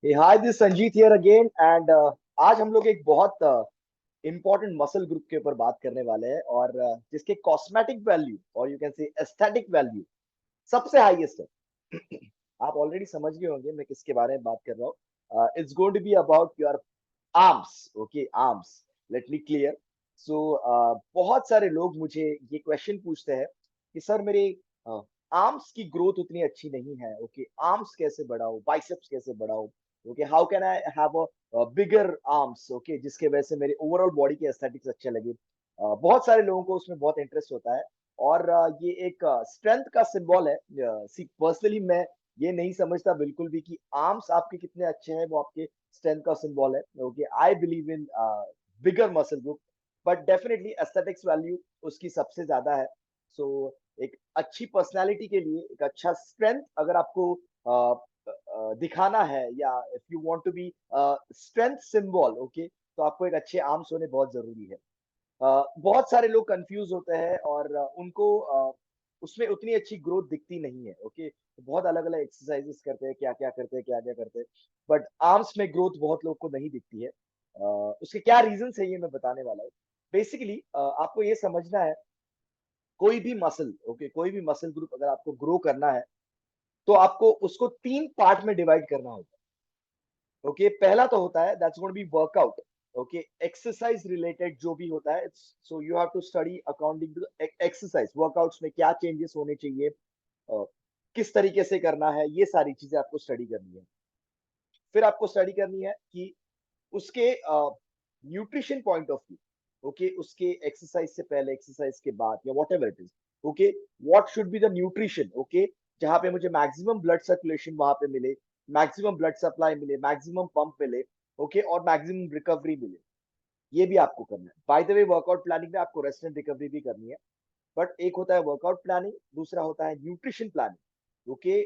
Hey, hi, this is Sanjeet here again and आज हम लोग एक बहुत इंपॉर्टेंट मसल ग्रुप के ऊपर बात करने वाले हैं और जिसके कॉस्मेटिक वैल्यू और you can say aesthetic value सबसे हाईएस्ट है। आप ऑलरेडी समझ गए होंगे मैं किसके बारे में बात कर रहा हूँ। It's going to be about your arms. Okay, arms. Let me clear. So बहुत सारे लोग मुझे ये क्वेश्चन पूछते हैं कि सर मेरे आर्म्स की ग्रोथ उतनी अच्छी नहीं है। ओके, आर्म्स कैसे बढ़ाऊं, बाइसेप्स कैसे बढ़ाऊं। Okay, how can I have a bigger arms. Okay, जिसके वजह से मेरे ओवरऑल बॉडी के एस्थेटिक्स अच्छे लगे। बहुत सारे लोगों को उसमें बहुत इंटरेस्ट होता है और ये एक स्ट्रेंथ का सिंबल है। पर्सनली मैं ये नहीं समझता बिल्कुल भी कि आर्म्स आपके कितने अच्छे हैं वो आपके स्ट्रेंथ का सिंबल है। Okay, I believe in bigger muscle group, but definitely aesthetics value उसकी सबसे ज्यादा है। सो एक अच्छी पर्सनालिटी के लिए एक अच्छा स्ट्रेंथ अगर आपको दिखाना है या if you want to be strength symbol, okay, तो आपको एक अच्छे आर्म्स होने बहुत जरूरी है। बहुत सारे लोग कंफ्यूज होते हैं और उनको उसमें उतनी अच्छी ग्रोथ दिखती नहीं है। ओके, बहुत अलग अलग एक्सरसाइजेस करते हैं, क्या क्या करते हैं, क्या क्या करते हैं, बट आर्म्स में ग्रोथ बहुत लोग को नहीं दिखती है। उसके क्या रीजन है ये मैं बताने वाला हूँ। बेसिकली आपको ये समझना है, कोई भी मसल, ओके, कोई भी मसल ग्रुप अगर आपको ग्रो करना है तो आपको उसको तीन पार्ट में डिवाइड करना होगा। ओके, पहला तो होता है that's going to be workout. Okay, exercise related जो भी होता है, so you have to study according to exercise. Workouts में क्या चेंजेस होने चाहिए, अ, किस तरीके से करना है, ये सारी चीजें आपको स्टडी करनी है। फिर आपको स्टडी करनी है कि उसके nutrition point of view, okay, उसके एक्सरसाइज से पहले, एक्सरसाइज के बाद या what ever it is, okay, what should be the nutrition. Okay, जहां पे मुझे मैक्सिमम ब्लड सर्कुलेशन वहां पे मिले, मैक्सिमम ब्लड सप्लाई मिले, मैक्सिमम पंप मिले, ओके, और मैक्सिमम रिकवरी मिले। ये भी आपको करना है। By the way, workout planning में आपको रेस्ट एंड रिकवरी भी करनी है। बट एक होता है वर्कआउट प्लानिंग, दूसरा होता है nutrition planning. Okay,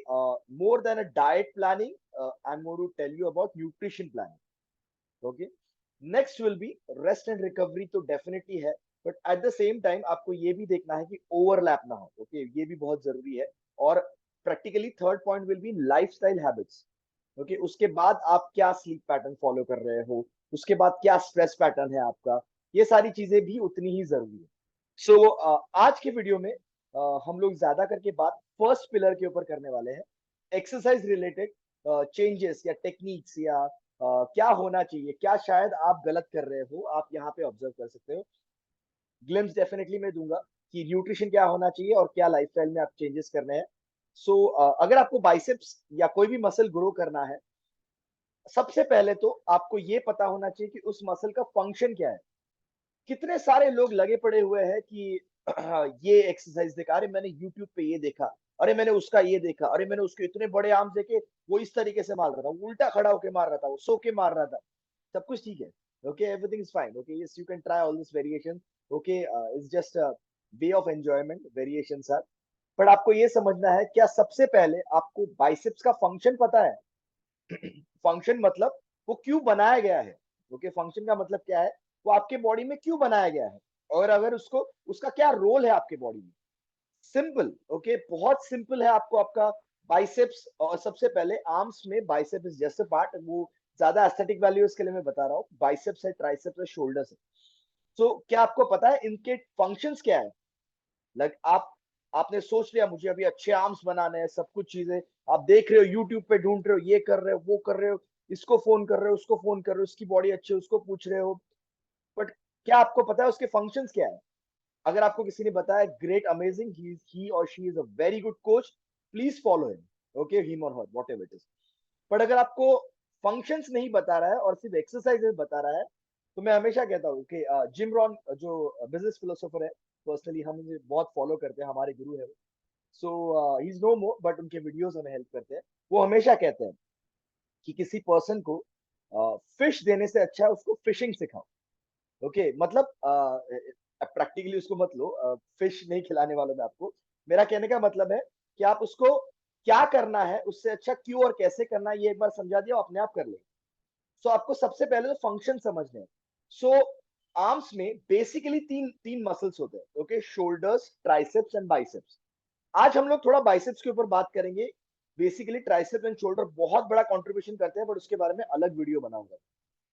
more than a diet planning, I am going to tell you about nutrition planning. Okay, next will be rest and recovery, तो डेफिनेटली है, but at the same time आपको ये भी देखना है कि ओवरलैप ना हो। ओके, ये भी बहुत जरूरी है। और practically third point will be lifestyle habits. Okay, उसके बाद आप क्या स्लीप पैटर्न फॉलो कर रहे हो, उसके बाद क्या स्ट्रेस पैटर्न है आपका, ये सारी चीजें भी उतनी ही जरूरी है। सो आज के वीडियो में हम लोग ज्यादा करके बात फर्स्ट पिलर के ऊपर करने वाले हैं, एक्सरसाइज रिलेटेड चेंजेस या टेक्निक्स या क्या होना चाहिए, क्या शायद आप गलत कर रहे हो, आप यहाँ पे ऑब्जर्व कर सकते हो। ग्लिम्स डेफिनेटली मैं दूंगा कि न्यूट्रिशन क्या होना चाहिए और क्या लाइफस्टाइल में आप चेंजेस करने हैं। सो अगर आपको बाइसेप्स या कोई भी मसल ग्रो करना है, सबसे पहले तो आपको ये पता होना चाहिए कि उस मसल का फंक्शन क्या है। कितने सारे लोग लगे पड़े हुए हैं कि ये एक्सरसाइज देखा, अरे मैंने यूट्यूब पे ये देखा, अरे मैंने उसका ये देखा, अरे मैंने उसके इतने बड़े आर्म देखे, वो इस तरीके से मार रहा था, वो उल्टा खड़ा होके मार रहा था, वो सो के मार रहा था। सब कुछ ठीक है। Okay, everything is fine. Okay, yes, you can try all this variation. Okay, it's just way of enjoyment, variations are. पर आपको ये समझना है, क्या सबसे पहले आपको बाइसेप्स का फंक्शन पता है? फंक्शन मतलब वो क्यों बनाया गया है। ओके, फंक्शन का मतलब क्या है, वो आपके बॉडी में क्यों बनाया गया है, और अगर उसको, उसका क्या रोल है आपके बॉडी में। सिंपल। ओके, बहुत सिंपल है। आपको आपका बाइसेप्स, और सबसे पहले आर्म्स में biceps is just a part, वो ज्यादा एस्थेटिक वैल्यूज के लिए मैं बता रहा हूँ। बाइसेप्स है, ट्राइसेप्स है, शोल्डर्स है। सो क्या आपको पता है इनके फंक्शंस क्या है? लाइक आपने सोच लिया मुझे अभी अच्छे आर्म्स बनाने हैं, सब कुछ चीजें आप देख रहे हो, यूट्यूब पे ढूंढ रहे हो, ये कर रहे हो, वो कर रहे हो, इसको फोन कर रहे हो, उसको फोन कर रहे हो, उसकी बॉडी अच्छी है उसको पूछ रहे हो, बट क्या आपको पता है उसके फंक्शंस क्या है? अगर आपको किसी ने बताया, ग्रेट, अमेजिंग, ही और she is a very good coach, please follow him. Okay, him और her, what ever it is. But अगर आपको फंक्शंस नहीं बता रहा है और सिर्फ एक्सरसाइजेस बता रहा है, तो मैं हमेशा कहता हूँ कि जिम रॉन जो बिजनेस फिलोसोफर है, पर्सनली हम उन्हें बहुत फॉलो करते हैं, हमारे गुरु है। So he is no more, but उनके वीडियोस हमें हेल्प करते हैं। वो हमेशा कहते हैं कि किसी पर्सन को फिश देने से अच्छा है उसको फिशिंग सिखाओ। ओके, मतलब प्रैक्टिकली उसको मत लो, फिश नहीं खिलाने वालों में आपको। मेरा कहने का मतलब है कि आप उसको क्या करना है, उससे अच्छा क्यों और कैसे करना है, ये एक बार समझा दिया, वो अपने आप कर ले। सो आपको सबसे पहले तो फंक्शन समझने हैं। सो आर्म्स में बेसिकली तीन तीन मसल्स होते हैं। Okay, shoulders, triceps and biceps. आज हम लोग थोड़ा बाइसेप्स के ऊपर बात करेंगे, बेसिकली ट्राइसेप एंड शोल्डर बहुत बड़ा कंट्रीब्यूशन करते हैं, बट उसके बारे में अलग वीडियो बनाऊंगा।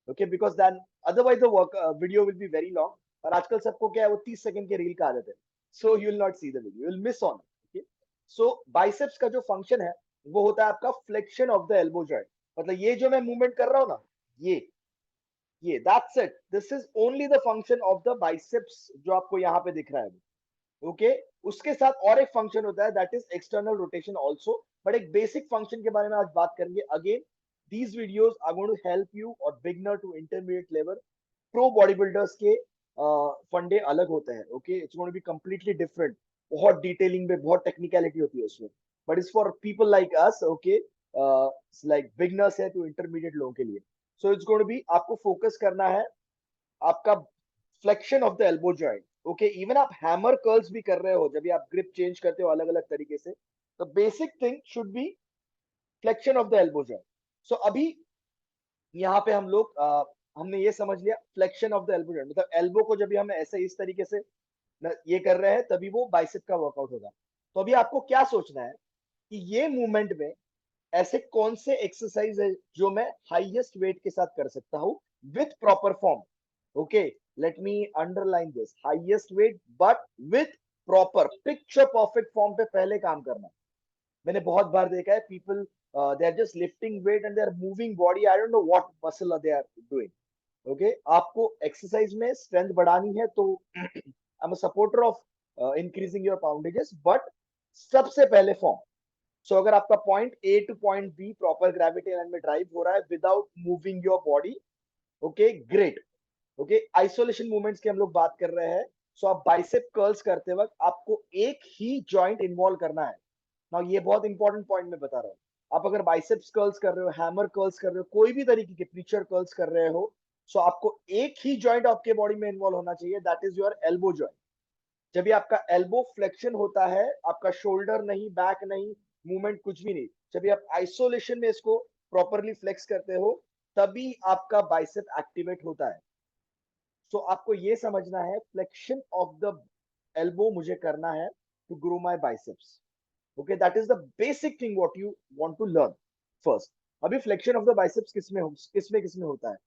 Okay, because then otherwise the work video will be very long, और आजकल सबको क्या है, वो 30 सेकंड के रील का आदत है, so you will not see the video, you will miss on. Okay, so biceps का जो फंक्शन है वो होता है आपका flexion of the elbow joint. मतलब ये जो मैं मूवमेंट कर रहा हूँ ना, ये that's it, this is only the function of the biceps जो आपको यहाँ पे दिख रहा है। ओके, उसके साथ और एक फंक्शन होता है, that is external rotation also. But एक बेसिक फंक्शन के बारे में आज बात करेंगे। Again these videos are going to help you और beginner to intermediate level pro body builders के फंडे अलग होते हैं। Okay, it's going to be completely different. बहुत डिटेलिंग में बहुत टेक्निकलिटी होती है उसमें, but it's for people like us. Okay, like beginners है, तो इंटरमीडिएट लोगों के लिए। सो इट्स गोइंग टू बी, आपको फोकस करना है आपका flexion of the elbow joint. Okay, even आप हैमर कर्ल्स भी कर रहे हो, जब भी आप ग्रिप चेंज करते हो अलग अलग तरीके से, तो basic thing should be flexion of the elbow joint. So अभी यहाँ पे हम लोग हमने ये समझ लिया flexion of the elbow joint, मतलब एल्बो को जब भी हम ऐसे इस तरीके से ये कर रहे हैं, तभी वो बाइसेप का वर्कआउट होगा। तो अभी आपको क्या सोचना है कि ये मूवमेंट में ऐसे कौन से एक्सरसाइज है जो मैं हाईएस्ट वेट के साथ कर सकता हूं with proper form. Okay, let me underline this, highest weight but with proper picture perfect form पे पहले काम करना। मैंने बहुत बार देखा है people they are just lifting weight and they are moving body, I don't know what muscle they are doing. Okay, आपको एक्सरसाइज में स्ट्रेंथ बढ़ानी है तो I am a supporter of increasing your poundages, but सबसे पहले form. So अगर आपका point A two point B proper gravity line में ड्राइव हो रहा है without moving your body, okay great. Okay, isolation movements की हम लोग बात कर रहे हैं। सो आप बाइसेप कर्ल्स करते वक्त आपको एक ही जॉइंट इन्वॉल्व करना है ना। ये बहुत इंपॉर्टेंट पॉइंट मैं बता रहा हूँ। आप अगर बाइसेप्स कर्ल्स कर रहे हो, हैमर कर्ल्स कर रहे हो, कोई भी तरीके के प्रीचर कर्ल्स कर रहे हो, सो आपको एक ही जॉइंट आपके बॉडी में इन्वॉल्व होना चाहिए, that is your elbow joint. जब भी आपका एल्बो फ्लेक्शन होता है, आपका शोल्डर नहीं, बैक नहीं, मूवमेंट कुछ भी नहीं, जब भी आप आइसोलेशन में इसको प्रॉपरली फ्लेक्स करते हो, तभी आपका बाइसेप एक्टिवेट होता है। सो आपको ये समझना है फ्लेक्शन ऑफ द एल्बो मुझे करना है to grow my biceps. Okay, that is the basic thing what you want to learn first. अभी फ्लेक्शन ऑफ द बाइसेप्स किसमें होता है?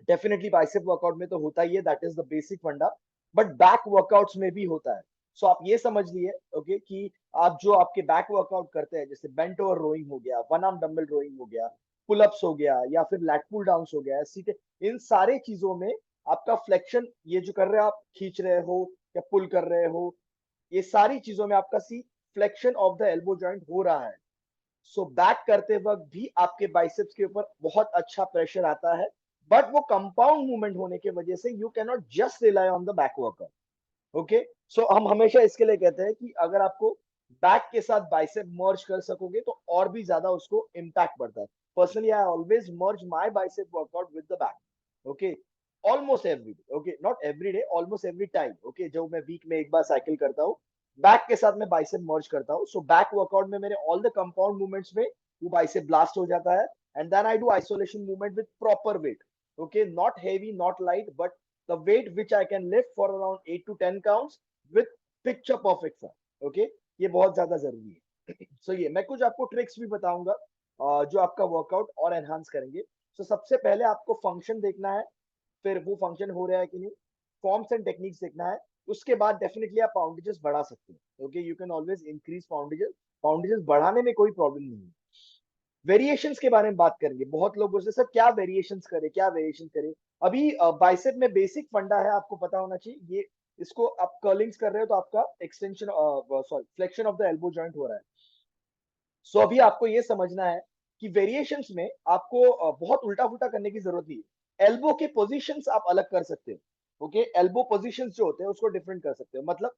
डेफिनेटली बाइसेप वर्कआउट में तो होता ही है, दैट इज द बेसिक फंडा, बट बैक वर्कआउट्स में भी होता है। सो आप ये समझ लिए ओके कि आप जो आपके बैक वर्कआउट करते हैं, जैसे बेंट ओवर रोइंग हो गया, वन आर्म डंबल रोइंग हो गया, पुल अप्स हो गया, या फिर लैट पुल डाउन हो गया, सीधे इन सारे चीजों में आपका फ्लेक्शन, ये जो कर रहे हो आप, खींच रहे हो या पुल कर रहे हो, ये सारी चीजों में आपका सी flexion of the elbow joint हो रहा है। सो बैक करते वक्त भी आपके बाइसेप्स के ऊपर बहुत अच्छा प्रेशर आता है, बट वो कंपाउंड मूवमेंट होने की वजह से you can not just rely on the back workout. Okay, so हम हमेशा इसके लिए कहते हैं कि अगर आपको बैक के साथ बाइसेप मर्ज कर सकोगे तो और भी ज्यादा उसको इम्पैक्ट बढ़ता है। Personally I always merge my bicep workout with the back. Okay, almost every day, okay not every day, almost every time. Okay, जो मैं वीक में एक बार साइकिल करता हूँ, बैक के साथ मैं बाइसेप मर्ज करता हूँ। सो बैक वर्कआउट में मेरे ऑल द कंपाउंड मूवमेंट्स में वो बाइसेप ब्लास्ट हो जाता है, and then I do isolation movement with proper weight. Okay, not heavy not light, but the weight which I can lift for around 8 to 10 counts with picture perfect form. Okay, ये बहुत ज्यादा जरूरी है। सो ये मैं कुछ आपको ट्रिक्स भी बताऊंगा जो आपका वर्कआउट और एनहांस करेंगे। सो सबसे पहले आपको फंक्शन देखना है, फिर वो फंक्शन हो रहा है कि नहीं, फॉर्म्स एंड टेक्निक्स देखना है। उसके बाद डेफिनेटली आप पाउंडेजेस बढ़ा सकते हैं। Okay, you can always increase poundages, poundages बढ़ाने में कोई प्रॉब्लम नहीं है। वेरिएशंस के बारे में बात करेंगे। बहुत लोग बोलते हैं सर क्या वेरिएशंस करें, क्या वेरिएशन करें? अभी बाइसेप में बेसिक फंडा है, आपको पता होना चाहिए। ये इसको आप कर्लिंग्स कर रहे हो तो आपका extension sorry flexion of the elbow joint हो रहा है। सो अभी आपको ये समझना है कि वेरिएशंस में आपको बहुत उल्टा पुल्टा करने की जरूरत नहीं है। एल्बो के पोजीशंस आप अलग कर सकते हो। ओके, एल्बो पोजीशंस जो होते हैं उसको डिफरेंट कर सकते हो। मतलब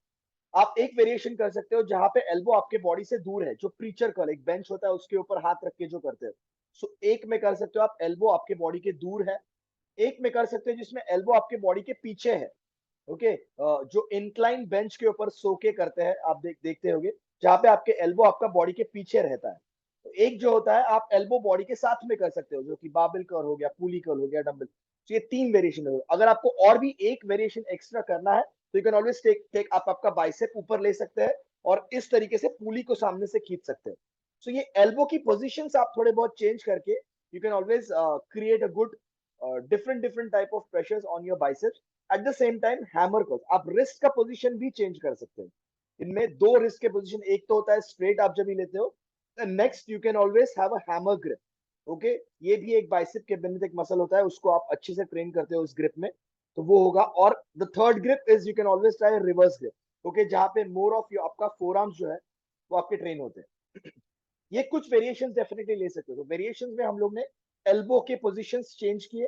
आप एक वेरिएशन कर सकते हो जहां पे एल्बो आपके बॉडी से दूर है, जो प्रीचर कर्ल एक बेंच होता है उसके ऊपर हाथ रख के जो करते हो। सो एक में कर सकते हो आप एल्बो आपके बॉडी के दूर है। एक में कर सकते हो जिसमें एल्बो आपके बॉडी के पीछे है। ओके, जो इंक्लाइन बेंच के ऊपर सो के करते हैं आप देखते होगे, जहां पे आपके एल्बो आपका बॉडी के पीछे रहता है। तो एक जो होता है आप एल्बो बॉडी के साथ में कर सकते हो, जो कि बाबल कर्ल हो गया, पुली कर्ल हो गया, डंबल। तो ये तीन वेरिएशन हो। अगर आपको और भी एक वेरिएशन एक्स्ट्रा करना है तो you can always take take आप आपका बाइसेप ऊपर ले सकते हैं और इस तरीके से पुली को सामने से खींच सकते हैं। सो ये एल्बो की पोजीशंस आप थोड़े बहुत चेंज करके you can always create a good different different type of pressures on your biceps. Eight the same time hammer curls आप रिस्ट का पोजीशन भी चेंज कर सकते हैं। इनमें दो रिस्ट के पोजीशन, एक तो होता है स्ट्रेट आप जब भी लेते हो, next you can always have a hammer grip. Okay, ये भी एक बाइसेप के बेनिथ एक मसल होता है, उसको आप अच्छे से ट्रेन करते हो उस ग्रिप में, तो वो होगा। और the third grip is you can always try reverse grip. Okay, जहां पे मोर ऑफ यू आपका फोर आर्म्स जो है वो आपके ट्रेन होते हैं। ये कुछ वेरिएशंस डेफिनेटली ले सकते हो। तो वेरिएशंस में हम लोग ने एल्बो के पोजीशंस चेंज किए,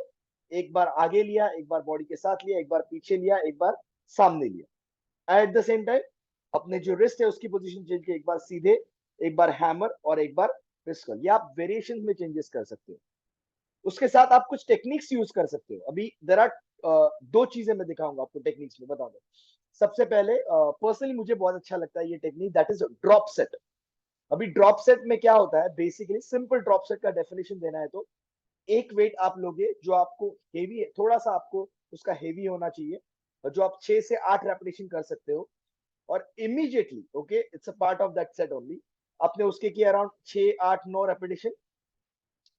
एक बार आगे लिया, एक बार बॉडी के साथ लिया, एक बार पीछे लिया, एक बार सामने लिया। एट द सेम टाइम अपने जो रिस्ट है उसकी पोजीशन चेंज की, एक बार सीधे, एक बार हैमर और एक बार रिस्ट कर। ये आप वेरिएशन में चेंजेस कर सकते हो। उसके साथ आप कुछ टेक्निक्स यूज कर सकते हो। अभी देर आर दो चीजें मैं दिखाऊंगा आपको टेक्निक्स में, बता दो। सबसे पहले पर्सनली मुझे बहुत अच्छा लगता है ये technique, that is drop set. अभी ड्रॉप सेट में क्या होता है, बेसिकली सिंपल ड्रॉप सेट का डेफिनेशन देना है तो एक वेट आप लोगे जो आपको हेवी है, थोड़ा सा आपको उसका हेवी होना चाहिए, और जो आप 6 से 8 रेपिटेशन कर सकते हो। और immediately, okay, it's a part of that set only, आपने उसके किए अराउंड 6 8 9 रेपिटेशन,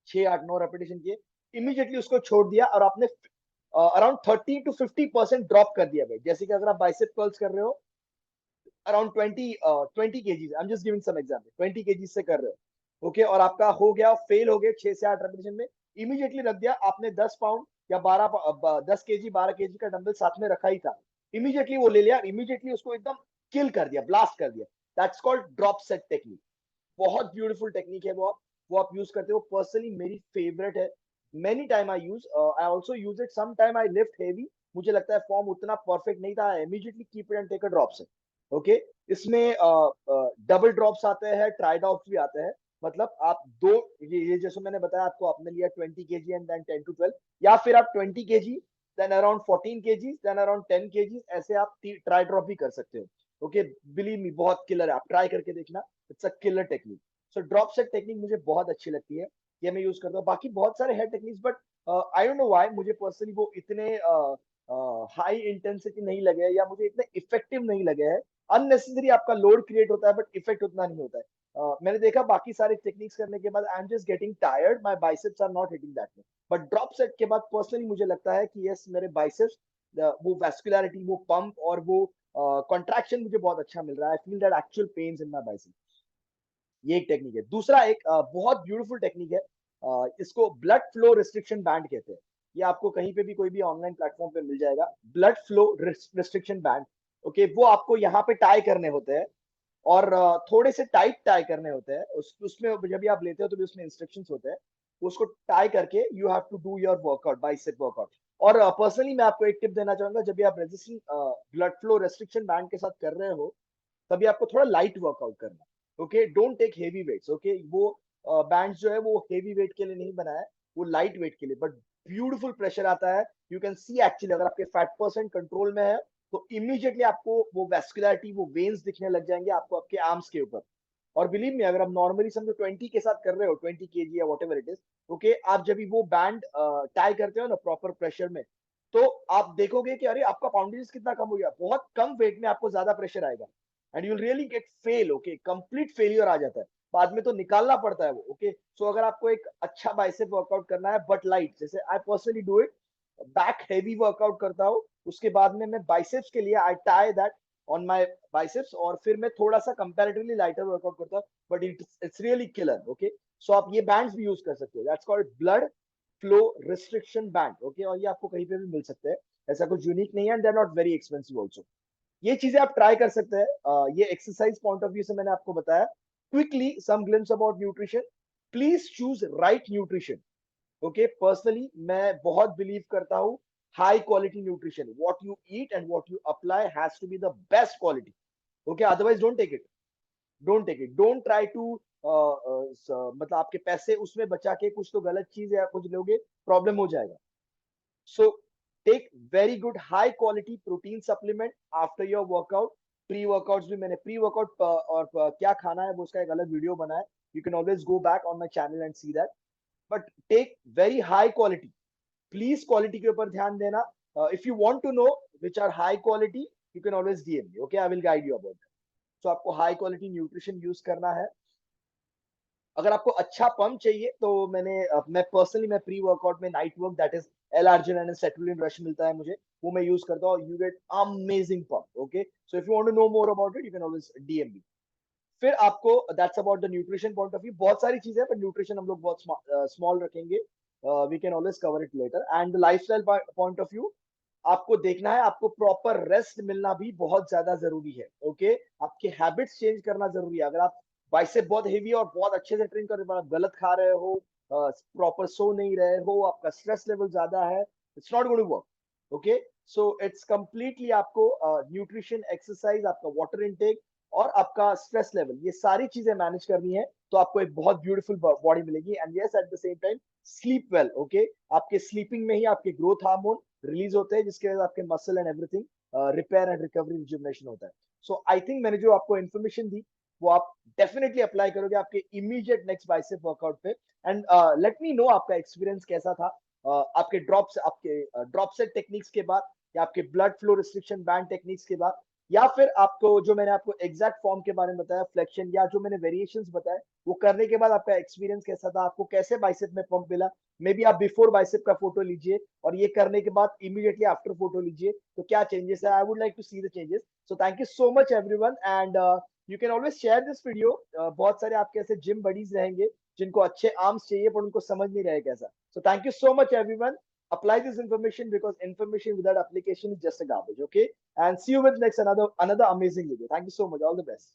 6 8 9 रेपिटेशन किए, इमीडिएटली उसको छोड़ दिया और आपने अराउंड 30 to 50% ड्रॉप कर दिया वेट। जैसे कि अगर आप बाइसेप कर्ल्स कर रहे हो around 20 KGs, I am just giving some example, 20 KGs से कर रहे हो, ओके, और आपका हो गया, फेल हो गए 6 से 8 रेपिटेशन में, इमीडिएटली रख दिया आपने 10 पाउंड या 10 केजी 12 केजी का डंबल साथ में रखा ही था, इमीडिएटली वो ले लिया, इमीडिएटली उसको एकदम किल कर दिया, ब्लास्ट कर दिया। That's called drop set technique. बहुत ब्यूटीफुल टेक्निक है वो आप यूज करते हो। पर्सनली मेरी फेवरेट है, many time I also use it, some time I lift heavy, मुझे लगता है फॉर्म उतना परफेक्ट नहीं था, immediately keep it and take a drop set. Okay, इसमें डबल ड्रॉप्स आते हैं, ट्राई ड्रॉप्स भी आते हैं। मतलब आप दो, ये जैसे मैंने बताया आपको, आपने लिया 20 केजी एंड देन 10 to 12, या फिर आप 20 KG then around 14 KG then around 10 KG, ऐसे आप ट्राई ड्रॉप भी कर सकते हो। ओके, बिलीव मी बहुत किलर है, आप ट्राई करके देखना, it's a killer technique. So drop set technique मुझे बहुत अच्छी लगती है, ये मैं यूज करता हूँ। बाकी बहुत सारे है techniques, but I don't know why मुझे पर्सनली वो इतने हाई इंटेंसिटी नहीं लगे, या मुझे इतने इफेक्टिव नहीं लगे हैं। अननेसेसरी आपका लोड क्रिएट होता है बट इफेक्ट उतना नहीं होता है। मैंने देखा बाकी सारे टेक्निक्स करने के बाद I am just getting tired, my biceps are not hitting that much, but drop set के बाद पर्सनली मुझे लगता है कि यस, मेरे बाइसेप्स वो वैस्कुलरिटी, वो पंप और वो कॉन्ट्रैक्शन मुझे बहुत अच्छा मिल रहा है। I feel that actual pains in my biceps. ये एक टेक्निक है। दूसरा एक बहुत ब्यूटीफुल टेक्निक है, इसको ब्लड फ्लो रिस्ट्रिक्शन बैंड कहते हैं। ये आपको कहीं पे भी कोई भी ऑनलाइन प्लेटफॉर्म पे मिल जाएगा, blood flow restriction band. Okay, वो आपको यहाँ पे टाई करने होते हैं, और थोड़े से टाइट टाई करने होते हैं। उसमें जब भी आप लेते हो तो भी उसमें इंस्ट्रक्शंस होते हैं, उसको टाई करके you have to do your workout, bicep workout. और पर्सनली मैं आपको एक टिप देना चाहूंगा, जब भी आप resistance blood flow restriction band के साथ कर रहे हो, तभी आपको थोड़ा लाइट वर्कआउट करना है। Okay, don't take heavy weights. Okay, वो बैंड जो है वो हेवी वेट के लिए नहीं बना है, वो लाइट वेट के लिए, बट ब्यूटीफुल प्रेशर आता है। यू कैन सी एक्चुअली, अगर आपके फैट परसेंट कंट्रोल में है तो इमीडिएटली आपको वो वेस्कुलरिटी, वो वेन्स दिखने लग जाएंगे आपको आपके आर्म्स के ऊपर। और बिलीव मी, अगर आप नॉर्मली समझो 20 के साथ कर रहे हो, 20 केजी या what ever it is, okay, आप जब भी वो बैंड टाई करते हो ना प्रॉपर प्रेशर में, तो आप देखोगे कि अरे आपका पाउंडेज कितना कम हो गया, बहुत कम वेट में आपको ज्यादा प्रेशर आएगा, and you will really get fail. Okay, complete failure आ जाता है, बाद में तो निकालना पड़ता है वो। ओके, सो अगर आपको एक अच्छा बाइसेप वर्कआउट करना है बट लाइट, जैसे I personally do it, back heavy workout करता हूँ, उसके बाद में मैं बाइसेप्स के लिए I tie that on my biceps, और फिर मैं थोड़ा सा कंपैरेटिवली लाइटर वर्कआउट करता हूँ, but it's really killer. Okay, so आप ये बैंड्स भी यूज कर सकते हो, that's called blood flow restriction band. Okay, और ये आपको कहीं पे भी मिल सकते हैं, ऐसा कुछ यूनिक नहीं है, and they are not very expensive also. ये चीजें आप ट्राई कर सकते हैं। ये एक्सरसाइज पॉइंट ऑफ व्यू से मैंने आपको बताया। Quickly some glimpse about nutrition, please choose right nutrition. Okay, personally मैं बहुत बिलीव करता हूँ high quality nutrition, what you eat and what you apply has to be the best quality. Okay, otherwise don't take it, don't take it, don't try to मतलब आपके पैसे उसमें बचा के कुछ तो गलत चीज या कुछ लोगे, प्रॉब्लम हो जाएगा। So take very good high quality protein supplement after your workout. Pre workouts भी मैंने प्री वर्कआउट और क्या खाना है वो उसका एक अलग वीडियो बना है, you can always go back on my channel and see that. But take very high quality, please quality के ऊपर ध्यान देना। If you want to know which are high quality, you can always DM me, okay, I will guide you about that. So आपको high quality nutrition use करना है। अगर आपको अच्छा पंप चाहिए तो मैं पर्सनली मैं प्री वर्कआउट में nitric that is L arginine and citrulline rush मिलता है मुझे, वो मैं यूज करता हूँ। You get amazing pump. Okay, so if you want to know more about it you can always DM me. फिर आपको that's about the nutrition point of view, बहुत सारी चीजें पर न्यूट्रिशन हम लोग बहुत स्मॉल रखेंगे, we can always cover it later. And lifestyle point of view, आपको देखना है, आपको प्रॉपर रेस्ट मिलना भी बहुत ज्यादा जरूरी है। ओके, आपके हैबिट्स चेंज करना जरूरी है। अगर आप बाइसेप बहुत हेवी और बहुत अच्छे से ट्रेन कर रहे हो, आप गलत खा रहे हो, प्रॉपर सो नहीं रहे हो, आपका स्ट्रेस लेवल ज्यादा है, it's not going to work. Okay, so it's completely आपको न्यूट्रिशन, एक्सरसाइज, आपका वाटर इनटेक और आपका स्ट्रेस लेवल, ये सारी चीजें मैनेज करनी है, तो आपको एक बहुत ब्यूटीफुल बॉडी मिलेगी। And yes, eight the same time sleep well. Okay, आपके स्लीपिंग में ही आपके ग्रोथ हार्मोन रिलीज होते हैं, जिसके वजह से आपके muscle and everything repair and recovery rejuvenation होता है। सो आई थिंक मैंने जो आपको इन्फॉर्मेशन दी वो आप डेफिनेटली अप्लाई करोगे आपके इमीडिएट नेक्स्ट बाइसेप वर्कआउट पे। एंड लेट मी नो आपका एक्सपीरियंस कैसा था, आपके ड्रॉप सेट टेक्निक्स के बाद, या आपके blood flow restriction band techniques के बाद, या फिर आपको जो मैंने आपको एग्जैक्ट फॉर्म के बारे में बताया फ्लेक्शन, या जो मैंने वेरिएशंस बताए वो करने के बाद आपका एक्सपीरियंस कैसा था, आपको कैसे बाइसेप में पंप मिला। मे बी आप बिफोर बाइसेप का फोटो लीजिए और ये करने के बाद इमीडिएटली आफ्टर फोटो लीजिए, तो क्या चेंजेस है, I would like to see the changes. So thank you so much everyone, and you can always share this video. बहुत सारे आपके ऐसे जिम बडीज रहेंगे जिनको अच्छे आर्म्स चाहिए पर उनको समझ नहीं रहे कैसा। सो thank you so much everyone, apply this information because information without application is just a garbage. Okay, and see you with next another amazing video. Thank you so much, all the best.